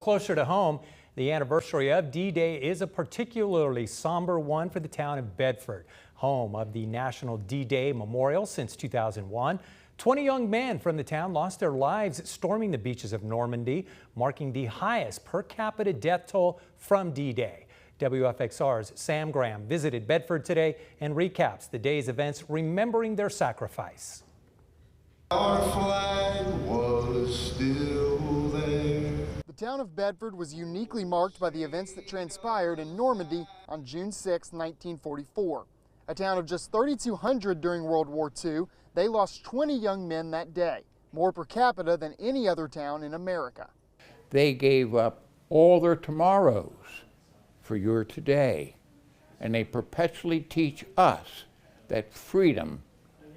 Closer to home, the anniversary of D-Day is a particularly somber one for the town of Bedford, home of the National D-Day Memorial since 2001. 20 young men from the town lost their lives storming the beaches of Normandy, marking the highest per capita death toll from D-Day. WFXR's Sam Graham visited Bedford today and recaps the day's events, remembering their sacrifice. Our flag was still there. The town of Bedford was uniquely marked by the events that transpired in Normandy on June 6, 1944. A town of just 3,200 during World War II, they lost 20 young men that day, more per capita than any other town in America. They gave up all their tomorrows for your today, and they perpetually teach us that freedom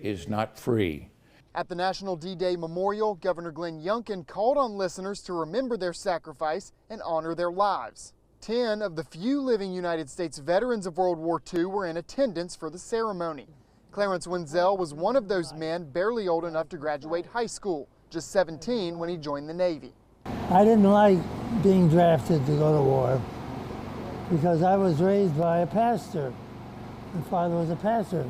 is not free. At the National D-Day Memorial, Governor Glenn Youngkin called on listeners to remember their sacrifice and honor their lives. 10 of the few living United States veterans of World War II were in attendance for the ceremony. Clarence Wenzel was one of those men barely old enough to graduate high school, just 17 when he joined the Navy. I didn't like being drafted to go to war because I was raised by a pastor. My father was a pastor.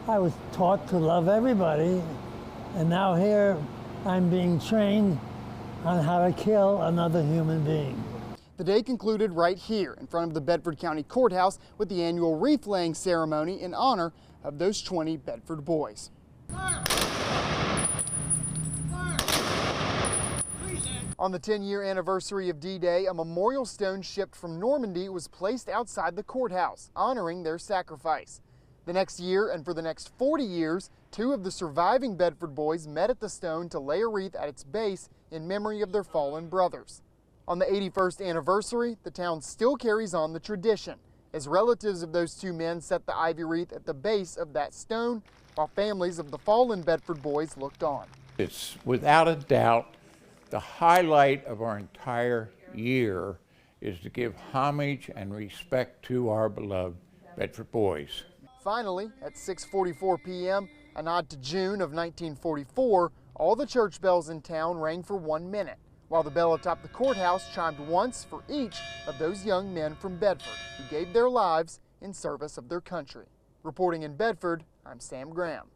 I was taught to love everybody. And now here I'm being trained on how to kill another human being. The day concluded right here in front of the Bedford County Courthouse with the annual wreath laying ceremony in honor of those 20 Bedford boys. On the 10-year anniversary of D-Day, a memorial stone shipped from Normandy was placed outside the courthouse, honoring their sacrifice. The next year and for the next 40 years, 2 of the surviving Bedford boys met at the stone to lay a wreath at its base in memory of their fallen brothers. On the 81st anniversary, the town still carries on the tradition, as relatives of those 2 men set the ivy wreath at the base of that stone, while families of the fallen Bedford boys looked on. It's without a doubt the highlight of our entire year is to give homage and respect to our beloved Bedford boys. Finally, at 6:44 p.m., a nod to June of 1944, all the church bells in town rang for 1 minute, while the bell atop the courthouse chimed once for each of those young men from Bedford who gave their lives in service of their country. Reporting in Bedford, I'm Sam Graham.